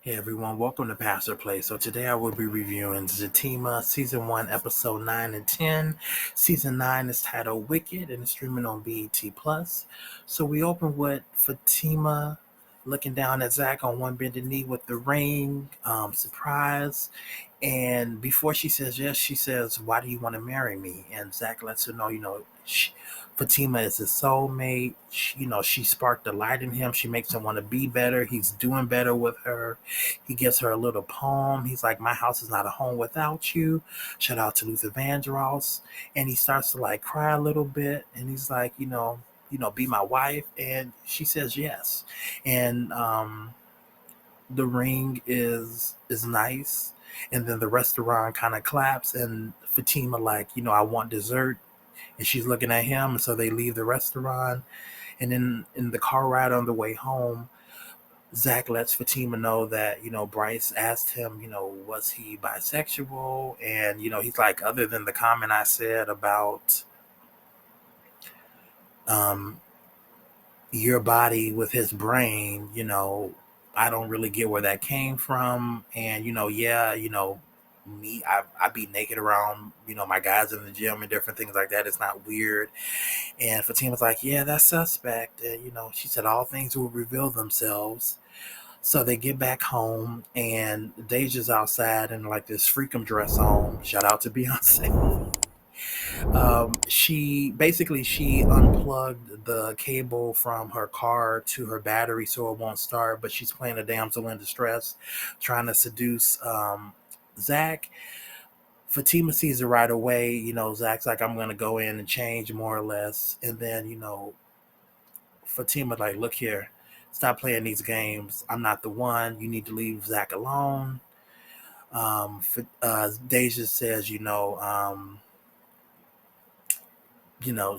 Hey everyone, welcome to Pastor Play. So today I will be reviewing Zatima Season 1, Episode 9 and 10. Season 9 is titled Wicked and it's streaming on BET+. So we open with Fatima looking down at Zach on one bended knee with the ring, surprise. And before she says yes, she says, "Why do you want to marry me?" And Zach lets her know, Fatima is his soulmate. She sparked a light in him. She makes him want to be better. He's doing better with her. He gives her a little poem. He's like, "My house is not a home without you." Shout out to Luther Vandross. And he starts to like cry a little bit. And he's like, be my wife. And she says yes. And the ring is nice, and then the restaurant kind of claps, and Fatima like, I want dessert, and she's looking at him, and so they leave the restaurant, and then in the car ride on the way home, Zach lets Fatima know that Bryce asked him, was he bisexual, and he's like, other than the comment I said about um your body with his brain, I don't really get where that came from. And, yeah, me, I be naked around, my guys in the gym and different things like that. It's not weird. And Fatima's like, yeah, that's suspect. And, she said all things will reveal themselves. So they get back home and Deja's outside in like this freakum dress on. Shout out to Beyonce. She unplugged the cable from her car to her battery so it won't start, but she's playing a damsel in distress, trying to seduce Zach. Fatima sees it right away. Zach's like, "I'm gonna go in and change more or less," and then Fatima like, "Look here, stop playing these games. I'm not the one. You need to leave Zach alone." Deja says,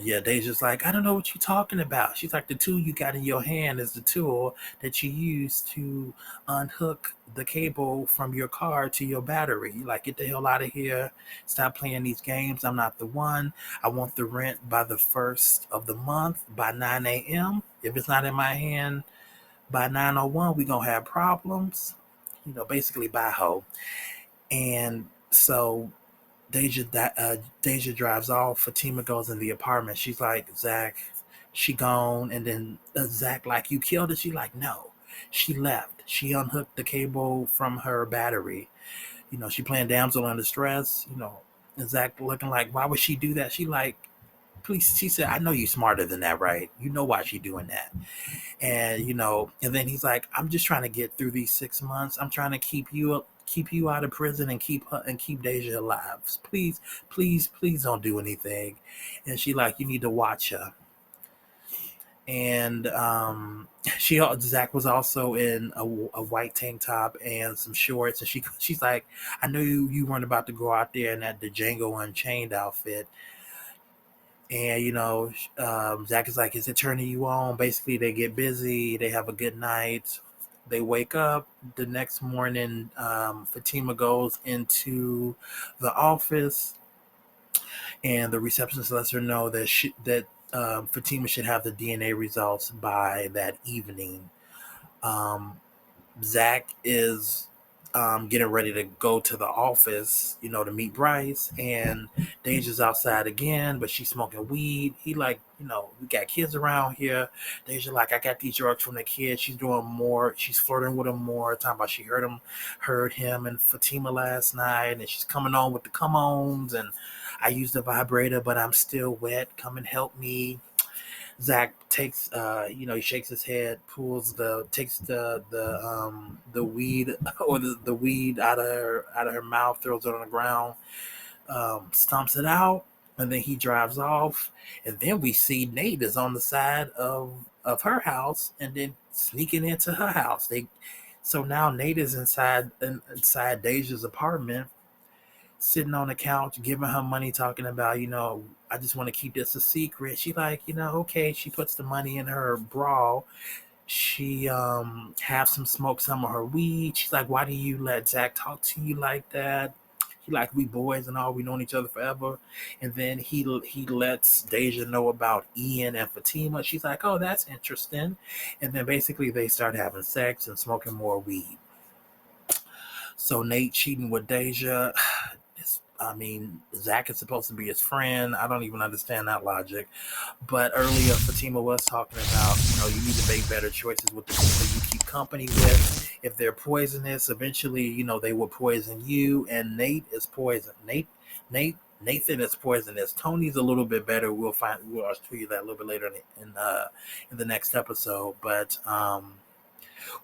yeah, Deja's like, "I don't know what you're talking about." She's like, "The tool you got in your hand is the tool that you use to unhook the cable from your car to your battery. You like, get the hell out of here. Stop playing these games. I'm not the one. I want the rent by the first of the month by 9 a.m. If it's not in my hand by 9:01, we gonna have problems." Basically, by hoe. And so Deja drives off. Fatima goes in the apartment. She's like, "Zach, she gone." And then Zach like, "You killed her?" She like, "No, she left. She unhooked the cable from her battery." She playing damsel in distress. And Zach looking like, "Why would she do that?" She like, "Please," she said, "I know you smarter than that, right? You know why she doing that." And and then he's like, "I'm just trying to get through these 6 months. I'm trying to keep you out of prison and keep her and keep Deja alive. Please, please, please don't do anything." And she like, "You need to watch her." And Zach was also in a white tank top and some shorts, and she's like, "I know you weren't about to go out there in that the Django Unchained outfit." And Zach is like, "Is it turning you on?" Basically, they get busy, they have a good night, they wake up the next morning. Fatima goes into the office, and the receptionist lets her know that Fatima should have the DNA results by that evening. um, Zach is getting ready to go to the office, to meet Bryce, and Deja's outside again, but she's smoking weed. He like, "We got kids around here." Deja like, "I got these drugs from the kids." She's doing more. She's flirting with him more. Talking about she heard him and Fatima last night, and she's coming on with the come-ons, and "I used the vibrator, but I'm still wet. Come and help me." Zach takes, he shakes his head, takes the weed or the weed out of her mouth, throws it on the ground, stomps it out, and then he drives off. And then we see Nate is on the side of her house, and then sneaking into her house. So now Nate is inside Deja's apartment, sitting on the couch, giving her money, talking about, "I just want to keep this a secret." She like, okay. She puts the money in her bra. She have some smoke some of her weed. She's like, "Why do you let Zach talk to you like that?" He like, "We boys and all, we known each other forever." And then he lets Deja know about Ian and Fatima. She's like, "Oh, that's interesting." And then basically they start having sex and smoking more weed. So Nate cheating with Deja. I mean, Zach is supposed to be his friend. I don't even understand that logic. But earlier, Fatima was talking about, you need to make better choices with the people you keep company with. If they're poisonous, eventually, they will poison you. And Nate is poison. Nathan is poisonous. Tony's a little bit better. I'll show you that a little bit later in the next episode. But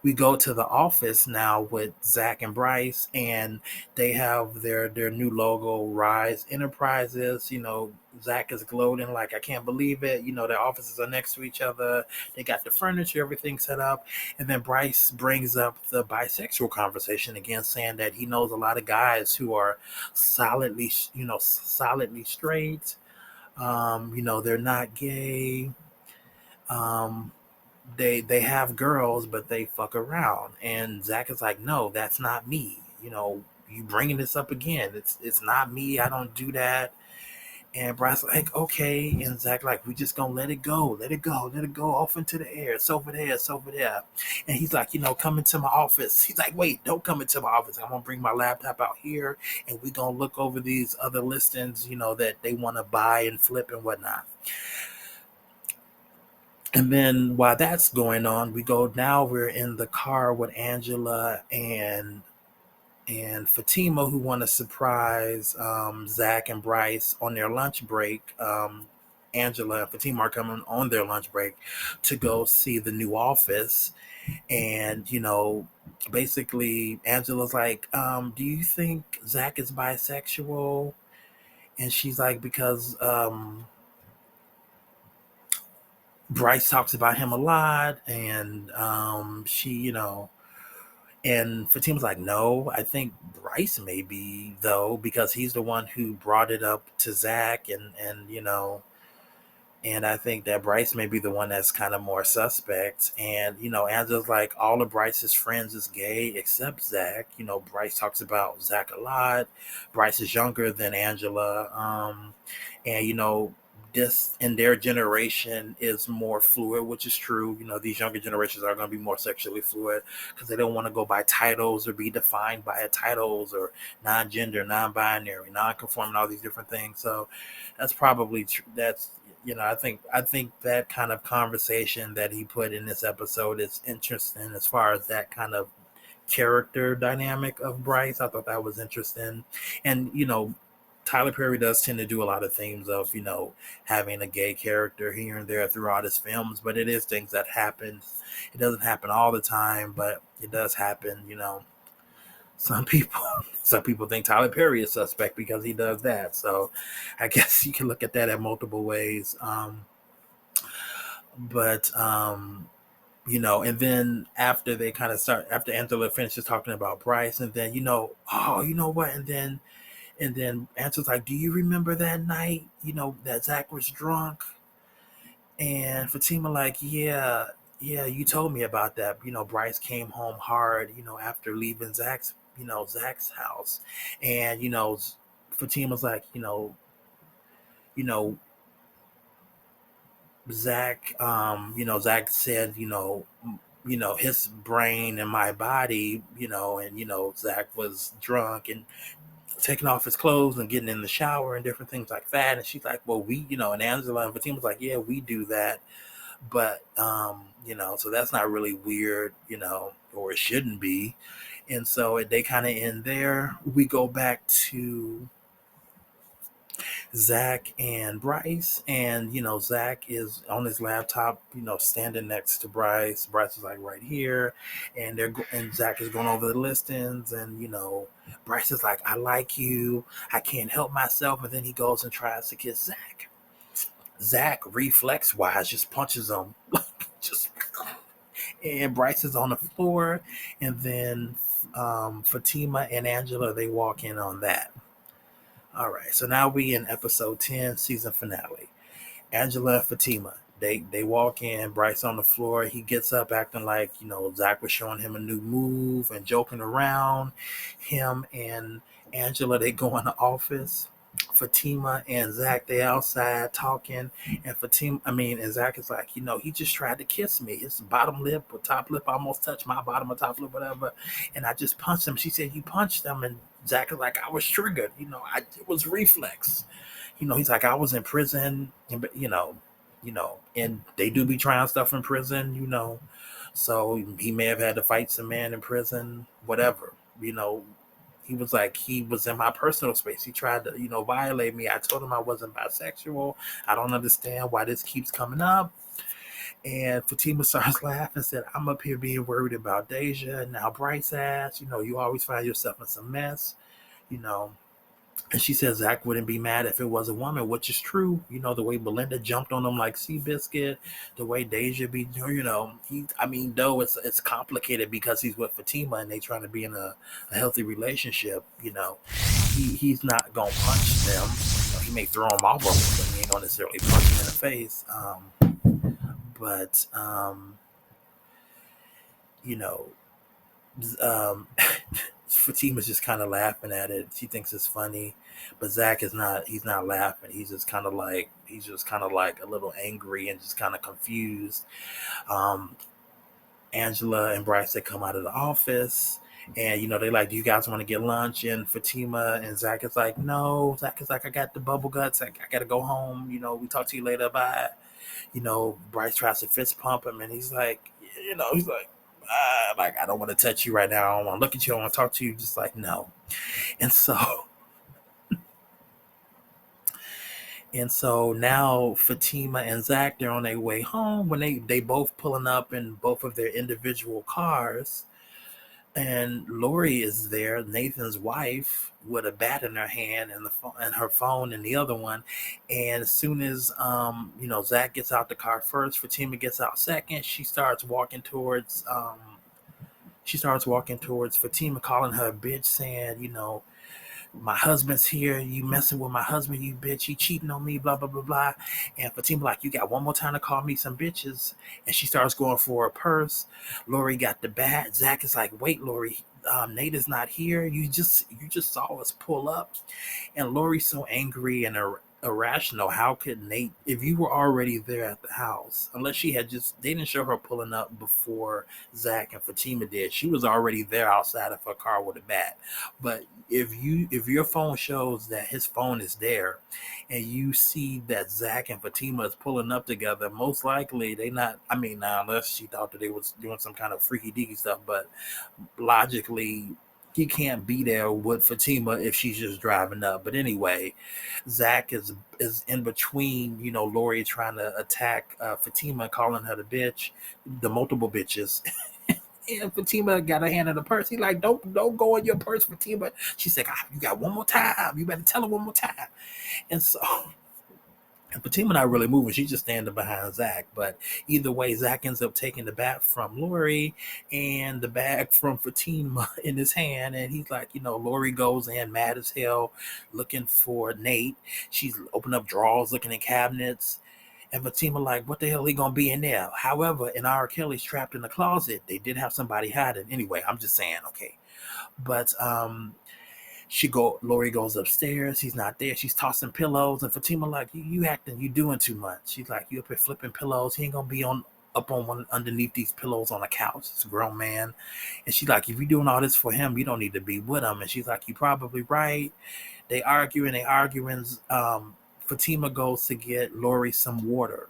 we go to the office now with Zach and Bryce, and they have their new logo, Rise Enterprises. Zach is gloating like, I can't believe it. Their offices are next to each other. They got the furniture, everything set up. And then Bryce brings up the bisexual conversation again, saying that he knows a lot of guys who are solidly straight. They're not gay. Um, they have girls, but they fuck around. And Zach is like, no, that's not me. You bringing this up again? It's not me. I don't do that. And Bryce like, okay. And Zach like, we just gonna let it go off into the air. It's over there, it's over there. And he's like, come into my office. He's like, wait, don't come into my office. I'm gonna bring my laptop out here, and we gonna look over these other listings, that they want to buy and flip and whatnot. And then while that's going on, we're in the car with Angela and Fatima, who want to surprise Zach and Bryce on their lunch break. Angela and Fatima are coming on their lunch break to go see the new office. And, basically Angela's like, do you think Zach is bisexual? And she's like, because Bryce talks about him a lot, and and Fatima's like, no, I think Bryce may be, though, because he's the one who brought it up to Zach, and I think that Bryce may be the one that's kind of more suspect. And, Angela's like, all of Bryce's friends is gay except Zach. Bryce talks about Zach a lot. Bryce is younger than Angela. And, this in their generation is more fluid, which is true. These younger generations are going to be more sexually fluid because they don't want to go by titles or be defined by titles or non-gender, non-binary, non-conforming, all these different things. So that's probably that's I think that kind of conversation that he put in this episode is interesting as far as that kind of character dynamic of Bryce. I thought that was interesting. And, Tyler Perry does tend to do a lot of themes of, having a gay character here and there throughout his films, but it is things that happen. It doesn't happen all the time, but it does happen. Some people some people think Tyler Perry is suspect because he does that. So I guess you can look at that in multiple ways. But and then after they kind of start, after Angela finishes talking about Bryce, and then oh, you know what, and then Angela's like, do you remember that night, that Zach was drunk? And Fatima like, yeah, you told me about that. Bryce came home hard, after leaving Zach's house. And, Fatima's like, you know, Zach said, his brain and my body, and, Zach was drunk and taking off his clothes and getting in the shower and different things like that. And she's like, well, and Angela and Fatima's like, yeah, we do that. But, so that's not really weird, or it shouldn't be. And so they kind of end there. We go back to Zach and Bryce, and Zach is on his laptop, standing next to Bryce. Bryce is like right here, and and Zach is going over the listings, and Bryce is like, "I like you, I can't help myself," and then he goes and tries to kiss Zach. Zach, reflex wise, just punches him, just, and Bryce is on the floor, and then Fatima and Angela, they walk in on that. All right, so now we in episode 10, season finale. Angela and Fatima, they walk in, Bryce on the floor. He gets up acting like, Zach was showing him a new move and joking around. Him and Angela, they go in the office. Fatima and Zach, they outside talking, and and Zach is like, he just tried to kiss me. His bottom lip or top lip almost touched my bottom or top lip, whatever. And I just punched him. She said, "You punched him," and Zach is like, "I was triggered. It was reflex." He's like, "I was in prison, and and they do be trying stuff in prison, so he may have had to fight some man in prison, whatever, you know." He was like, he was in my personal space. He tried to, violate me. I told him I wasn't bisexual. I don't understand why this keeps coming up. And Fatima starts laughing and said, "I'm up here being worried about Deja. Now Bryce ass, you always find yourself in some mess, you know." And she says Zach wouldn't be mad if it was a woman, which is true. The way Belinda jumped on him like Seabiscuit, the way Deja be, though it's complicated because he's with Fatima and they trying to be in a healthy relationship. He's not gonna punch them. He may throw him off of them, but he ain't gonna necessarily punch him in the face. But you know, um, Fatima's just kind of laughing at it. She thinks it's funny, but Zach is not. He's not laughing. He's just kind of like a little angry and just kind of confused. Um, Angela and Bryce, they come out of the office, and they like, "Do you guys want to get lunch?" And Fatima and Zach is like, "No." Zach is like, "I got the bubble guts. I got to go home. We talk to you later. Bye." Bryce tries to fist pump him, and he's like, like, "I don't want to touch you right now. I don't want to look at you. I want to talk to you." Just like, no. And so, now Fatima and Zach, they're on their way home when they both pulling up in both of their individual cars, and Lori is there, Nathan's wife, with a bat in her hand and her phone in the other one. And as soon as Zach gets out the car first, Fatima gets out second. She starts walking towards Fatima, calling her a bitch, saying, "My husband's here. You messing with my husband, you bitch. He cheating on me, blah, blah, blah, blah." And Fatima like, "You got one more time to call me some bitches." And she starts going for her purse. Lori got the bat. Zach is like, "Wait, Lori, Nate is not here. You just saw us pull up." And Lori's so angry and irrational. How could Nate, if you were already there at the house, unless they didn't show her pulling up before Zach and Fatima did. She was already there outside of her car with a bat. But if your phone shows that his phone is there and you see that Zach and Fatima is pulling up together, most likely they not, now unless she thought that they was doing some kind of freaky deaky stuff, but logically he can't be there with Fatima if she's just driving up. But anyway, Zach is in between, Lori trying to attack Fatima, calling her the bitch, the multiple bitches. And Fatima got her hand in the purse. He like, don't go in your purse, Fatima. She said, "You got one more time. You better tell her one more time." And so, and Fatima not really moving. She's just standing behind Zach. But either way, Zach ends up taking the bat from Lori and the bag from Fatima in his hand. And he's like, Lori goes in mad as hell looking for Nate. She's opening up drawers, looking in cabinets. And Fatima like, "What the hell he gonna be in there?" However, in R. Kelly's trapped in the closet, they did have somebody hiding. Anyway, I'm just saying, okay. But Lori goes upstairs. He's not there. She's tossing pillows, and Fatima like, you acting, you doing too much. She's like, "You up here flipping pillows? He ain't gonna be up on one underneath these pillows on the couch. It's a grown man." And she's like, "If you're doing all this for him, you don't need to be with him." And she's like, "You probably right." They arguing. Fatima goes to get Lori some water,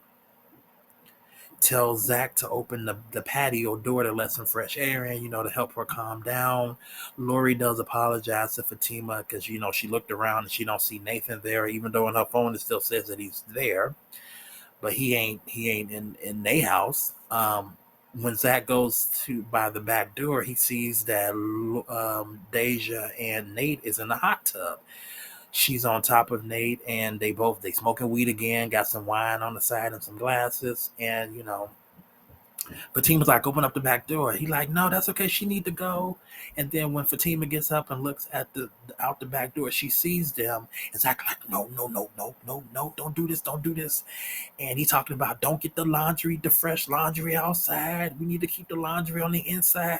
tells Zach to open the patio door to let some fresh air in, to help her calm down. Lori does apologize to Fatima because, she looked around and she don't see Nathan there, even though in her phone it still says that he's there. But he ain't in their house. When Zach goes to by the back door, he sees that Deja and Nate is in the hot tub. She's on top of Nate, and they smoking weed again, got some wine on the side and some glasses. And Fatima's like, open up the back door. He like, no, that's okay. She need to go. And then when Fatima gets up and looks at the out the back door, she sees them. It's like, no, no, no, no, no, no, don't do this, don't do this. And he's talking about don't get the fresh laundry outside. We need to keep the laundry on the inside.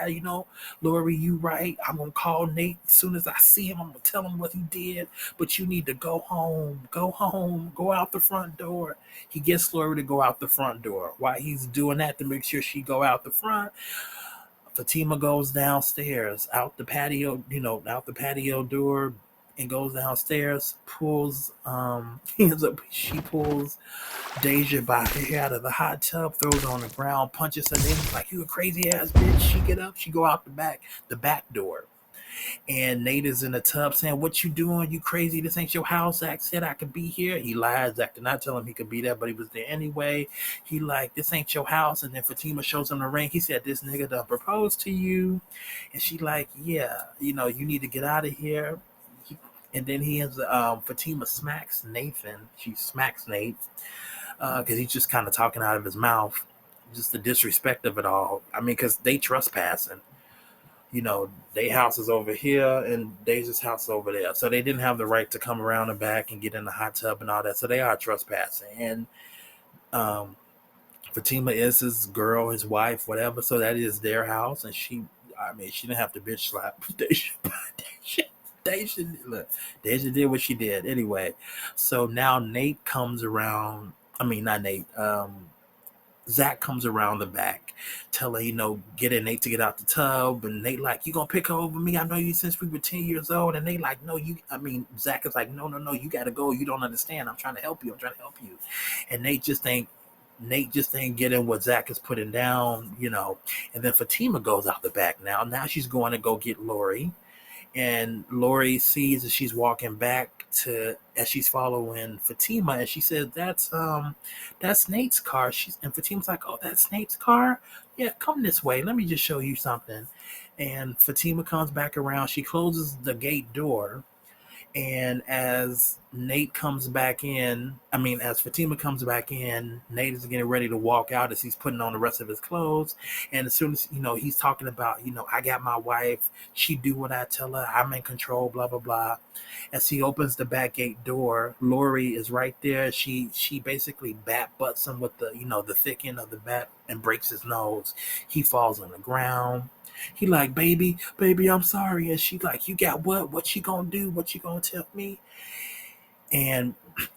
Lori, you right. I'm gonna call Nate as soon as I see him. I'm gonna tell him what he did. But you need to go home, go out the front door. He gets Lori to go out the front door. While he's doing that to make sure she go out the front, Fatima goes downstairs, out the patio door, and goes downstairs. Pulls, she pulls Deja by her hair out of the hot tub, throws her on the ground, punches her. Then like, you a crazy ass bitch. She get up, she go out the back door. And Nate is in the tub saying, what you doing? You crazy. This ain't your house. Zach said I could be here. He lied. Zach did not tell him he could be there, but he was there anyway. He like, this ain't your house. And then Fatima shows him the ring. He said, this nigga done proposed to you. And she like, yeah, you need to get out of here. And then he has Fatima smacks Nathan. She smacks Nate because he's just kind of talking out of his mouth. Just the disrespect of it all. I mean, because they trespassing. They house is over here and Deja's house is over there. So they didn't have the right to come around the back and get in the hot tub and all that. So they are trespassing. And um, Fatima is his girl, his wife, whatever. So that is their house. And she didn't have to bitch slap Deja. Deja, look, Deja did what she did. Anyway, so now Nate comes around. I mean, not Nate. Zach comes around the back, telling getting Nate to get out the tub, and Nate like, you gonna pick her over me? I know you since we were 10 years old, and they like, no, you. I mean, Zach is like, no, no, no, you gotta go. You don't understand. I'm trying to help you. And Nate just ain't getting what Zach is putting down, And then Fatima goes out the back now. Now she's going to go get Lori. And Lori sees as she's walking back as she's following Fatima, and she says, that's Nate's car. And Fatima's like, oh, that's Nate's car? Yeah, come this way. Let me just show you something. And Fatima comes back around. She closes the gate door. And as Fatima comes back in, Nate is getting ready to walk out as he's putting on the rest of his clothes. And as soon as, he's talking about, I got my wife, she do what I tell her, I'm in control, blah, blah, blah. As he opens the back gate door, Lori is right there. She basically bat butts him with the thick end of the bat and breaks his nose. He falls on the ground. He like, baby, I'm sorry. And she like, you got what? What you gonna do? What you gonna tell me? And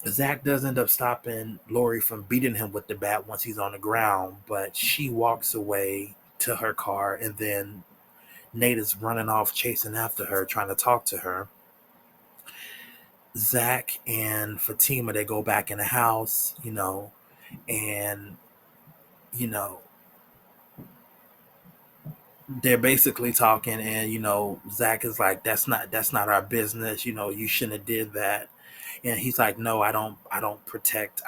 Zach does end up stopping Lori from beating him with the bat once he's on the ground, but she walks away to her car, and then Nate is running off, chasing after her, trying to talk to her. Zach and Fatima, they go back in the house, and you know they're basically talking, and Zach is like, that's not our business, you shouldn't have did that. And he's like, no, I don't protect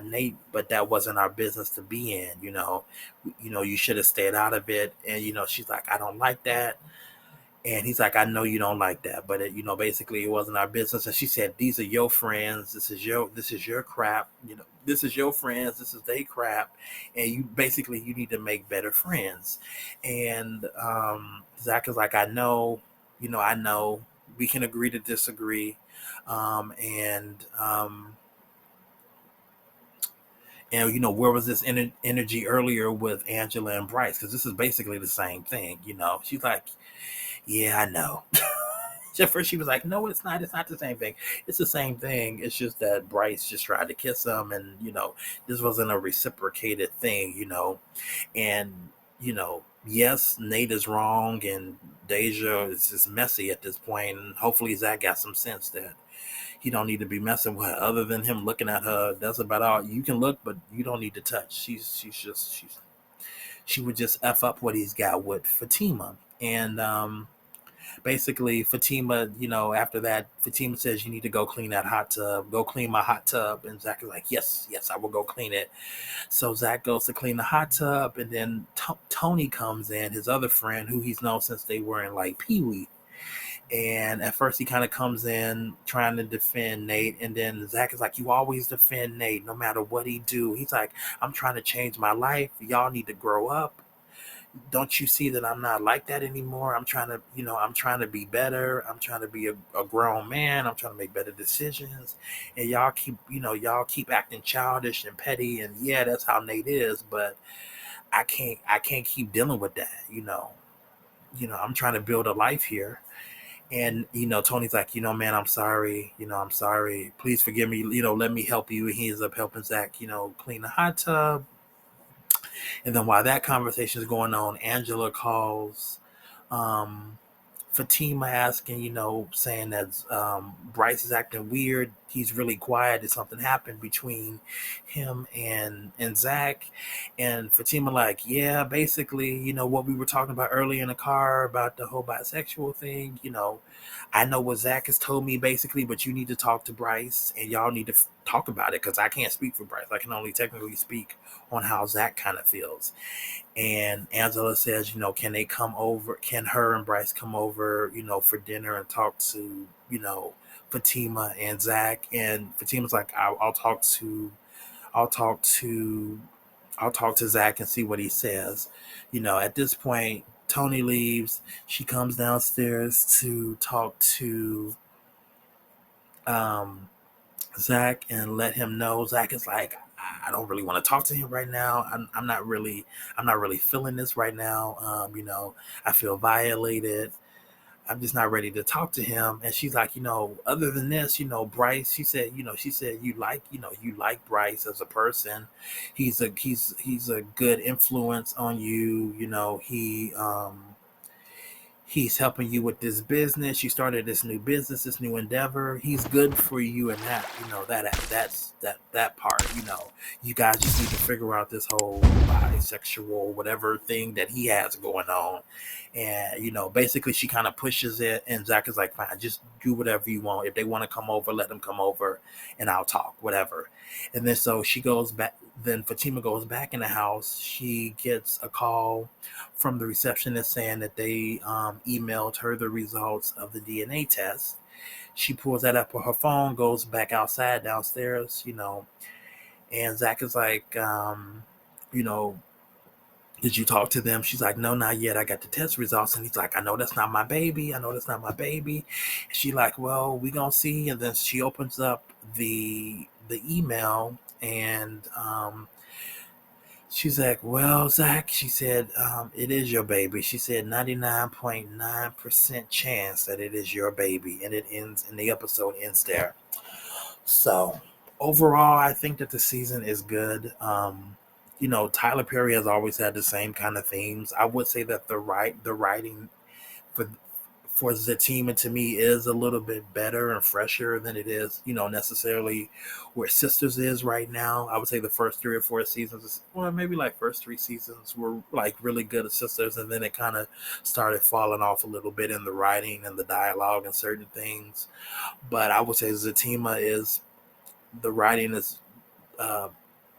Nate, but that wasn't our business to be in. You should have stayed out of it. And she's like, I don't like that. And he's like, I know you don't like that, but basically it wasn't our business. And she said, these are your friends. This is your crap. This is your friends. This is their crap. And you need to make better friends. And Zach is like, I know we can agree to disagree. And where was this energy earlier with Angela and Bryce? Because this is basically the same thing. She's like, yeah, I know. At first she was like, no, it's not. It's not the same thing. It's the same thing. It's just that Bryce just tried to kiss him, and this wasn't a reciprocated thing. And yes, Nate is wrong, and Deja is just messy at this point. And hopefully Zach got some sense that he don't need to be messing with her. Other than him looking at her, that's about all. You can look, but you don't need to touch. She would just f up what he's got with Fatima. And basically Fatima, after that, Fatima says, you need to go clean that hot tub, go clean my hot tub. And Zach is like, yes, I will go clean it. So Zach goes to clean the hot tub, and then Tony comes in, his other friend who he's known since they were in like Pee Wee. And at first, he kind of comes in trying to defend Nate, and then Zach is like, "You always defend Nate, no matter what he do." He's like, "I'm trying to change my life. Y'all need to grow up. Don't you see that I'm not like that anymore? I'm trying to, I'm trying to be better. I'm trying to be a grown man. I'm trying to make better decisions. And y'all keep acting childish and petty. And yeah, that's how Nate is. But I can't keep dealing with that. I'm trying to build a life here." And Tony's like, "Man, I'm sorry. I'm sorry. Please forgive me. Let me help you." And he ends up helping Zach, clean the hot tub. And then while that conversation is going on, Angela calls um, Fatima asking, saying that Bryce is acting weird. He's really quiet. Did something happen between him and Zach? And Fatima like, yeah, basically, what we were talking about earlier in the car about the whole bisexual thing. I know what Zach has told me basically, but you need to talk to Bryce and y'all need to talk about it because I can't speak for Bryce. I can only technically speak on how Zach kind of feels. And Angela says, can they come over? Can her and Bryce come over, for dinner and talk to, Fatima and Zach? And Fatima's like, I'll talk to, I'll talk to, I'll talk to Zach and see what he says. At this point, Tony leaves. She comes downstairs to talk to um, Zach and let him know. Zach is like, I don't really want to talk to him right now. I'm not really feeling this right now. I feel violated. I'm just not ready to talk to him. And she's like, other than this, Bryce, she said you like Bryce as a person. He's a good influence on you. He's helping you with this business. You started this new business, this new endeavor. He's good for you in that, that part. You guys just need to figure out this whole bisexual whatever thing that he has going on. And basically she kind of pushes it, and Zach is like, fine, just do whatever you want. If they want to come over, let them come over, and I'll talk, whatever. And then so she goes back. Then Fatima goes back in the house. She gets a call from the receptionist saying that they emailed her the results of the DNA test. She pulls that up on her phone, goes back outside downstairs, and Zach is like, you know, did you talk to them? She's like, no, not yet. I got the test results. And he's like, I know that's not my baby. I know that's not my baby. And she like, well, we gonna see. And then she opens up the email, and she's like, well, Zach, she said, it is your baby. She said 99.9% chance that it is your baby. And it ends, and the episode ends there. So overall, I think that the season is good. Tyler Perry has always had the same kind of themes. I would say that the writing for Zatima to me is a little bit better and fresher than it is, necessarily where Sisters is right now. I would say the first 3 or 4 seasons, well, maybe like first 3 seasons were like really good at Sisters, and then it kind of started falling off a little bit in the writing and the dialogue and certain things. But I would say Zatima is the writing is uh,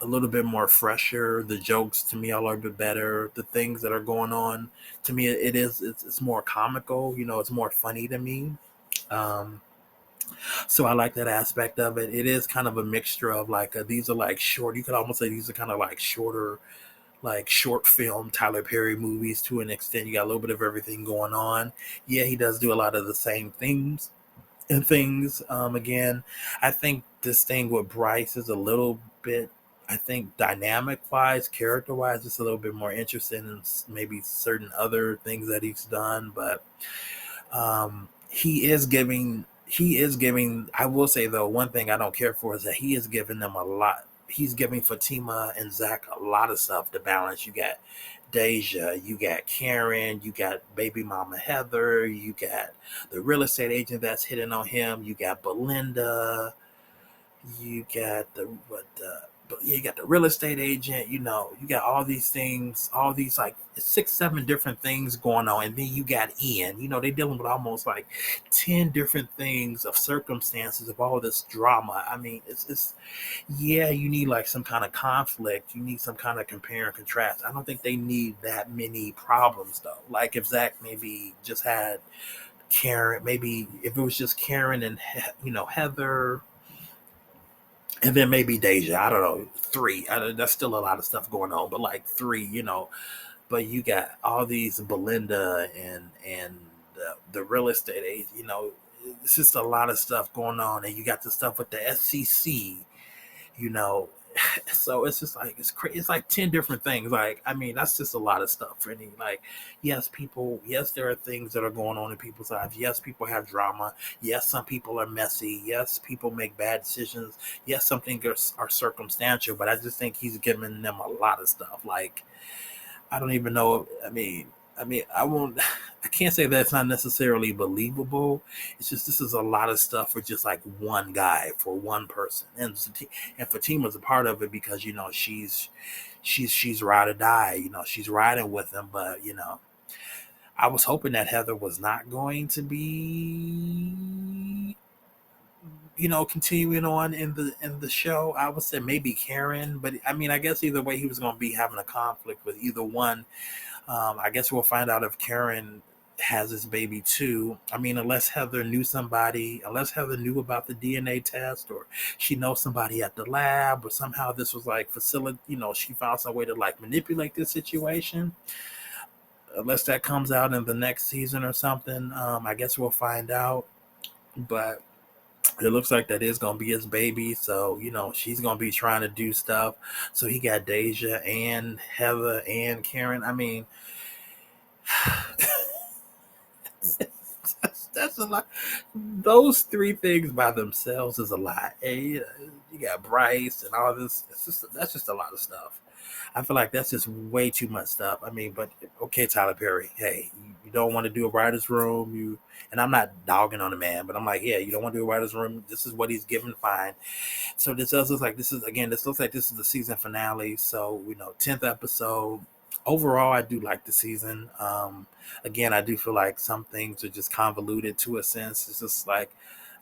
a little bit more fresher. The jokes to me are a little bit better. The things that are going on to me, it's more comical. It's more funny to me. Um, so I like that aspect of it. It is kind of a mixture of like these are like short. You could almost say these are kind of like shorter, like short film Tyler Perry movies to an extent. You got a little bit of everything going on. Yeah, he does do a lot of the same things and things. Again, I think this thing with Bryce is a little bit, I think, dynamic wise, character wise, it's a little bit more interesting in maybe certain other things that he's done. But he is giving, I will say though, one thing I don't care for is that he is giving them a lot. He's giving Fatima and Zach a lot of stuff to balance. You got Deja, you got Karen, you got baby mama Heather, you got the real estate agent that's hitting on him, you got Belinda, you got but yeah, you got the real estate agent, you got all these things, all these like 6 7 different things going on. And then you got Ian, they're dealing with almost like 10 different things of circumstances of all this drama. I mean, it's yeah, you need like some kind of conflict, you need some kind of compare and contrast. I don't think they need that many problems though. Like if Zach maybe just had Karen, maybe if it was just Karen and Heather, and then maybe Deja. I don't know, three. That's still a lot of stuff going on, but like three, But you got all these Belinda and the real estate agent. It's just a lot of stuff going on, and you got the stuff with the SCC. You know, so it's just like it's crazy. It's like 10 different things. Like, I mean, that's just a lot of stuff for any. Like, yes, people. Yes, there are things that are going on in people's lives. Yes, people have drama. Yes, some people are messy. Yes, people make bad decisions. Yes, some things are circumstantial. But I just think he's giving them a lot of stuff. Like, I don't even know. I mean, I won't. I can't say that it's not necessarily believable. It's just this is a lot of stuff for just like one guy, for one person, and Fatima's a part of it because she's ride or die. She's riding with him, but I was hoping that Heather was not going to be continuing on in the show. I would say maybe Karen, but I mean, I guess either way, he was going to be having a conflict with either one. I guess we'll find out if Karen has this baby too. I mean, unless Heather knew about the DNA test, or she knows somebody at the lab, or somehow this was like she found some way to like manipulate this situation. Unless that comes out in the next season or something, I guess we'll find out. But it looks like that is gonna be his baby, so she's gonna be trying to do stuff. So he got Deja and Heather and Karen. I mean, that's a lot. Those three things by themselves is a lot. And, you got Bryce and all this. That's just a lot of stuff. I feel like that's just way too much stuff. I mean, but okay, Tyler Perry. Hey, you don't want to do a writer's room. And I'm not dogging on the man, but I'm like, yeah, you don't want to do a writer's room. This is what he's given. Fine. So this does look like this looks like this is the season finale. So 10th episode. Overall, I do like the season. Again, I do feel like some things are just convoluted to a sense. It's just like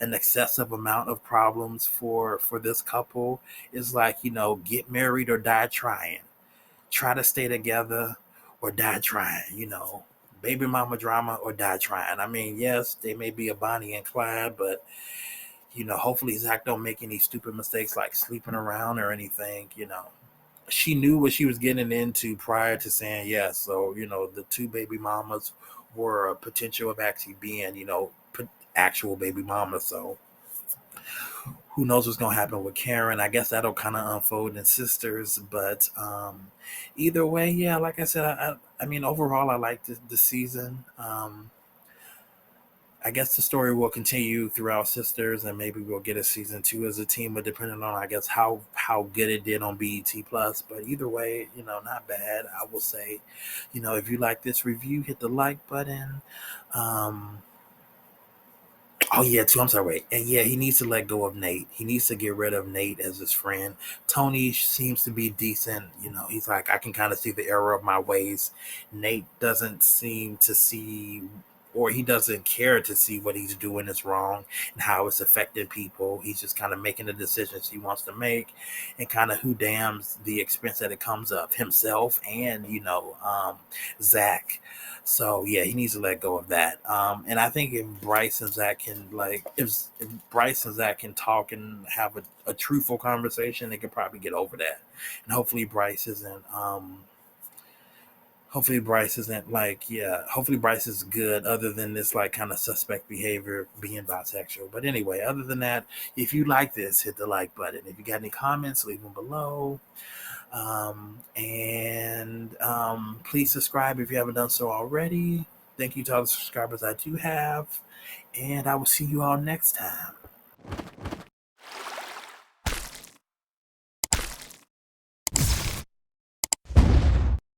an excessive amount of problems for this couple. It's like get married or die trying. Try to stay together or die trying. Baby mama drama or die trying. I mean, yes, they may be a Bonnie and Clyde, but hopefully Zach don't make any stupid mistakes like sleeping around or anything. She knew what she was getting into prior to saying yes. So, the two baby mamas were a potential of actually being, actual baby mamas. So who knows what's gonna happen with Karen? I guess that'll kind of unfold in Sisters, but either way, yeah. Like I said, I mean, overall, I like the season. I guess the story will continue throughout Sisters, and maybe we'll get a season two as a team, but depending on I guess how good it did on BET Plus. But either way, not bad. I will say, if you like this review, hit the like button. Um, Oh yeah, too. I'm sorry. Wait, and yeah, he needs to let go of Nate. He needs to get rid of Nate as his friend. Tony seems to be decent. He's like I can kind of see the error of my ways. Nate doesn't seem to see, or he doesn't care to see what he's doing is wrong and how it's affecting people. He's just kind of making the decisions he wants to make, and kind of who damns the expense that it comes of himself and Zach. So yeah, he needs to let go of that. And I think if Bryce and Zach can if Bryce and Zach can talk and have a truthful conversation, they could probably get over that. And hopefully Bryce isn't like hopefully Bryce is good other than this like kind of suspect behavior being bisexual. But anyway, other than that, if you like this, hit the like button. If you got any comments, leave them below. And please subscribe if you haven't done so already. Thank you to all the subscribers I do have. And I will see you all next time.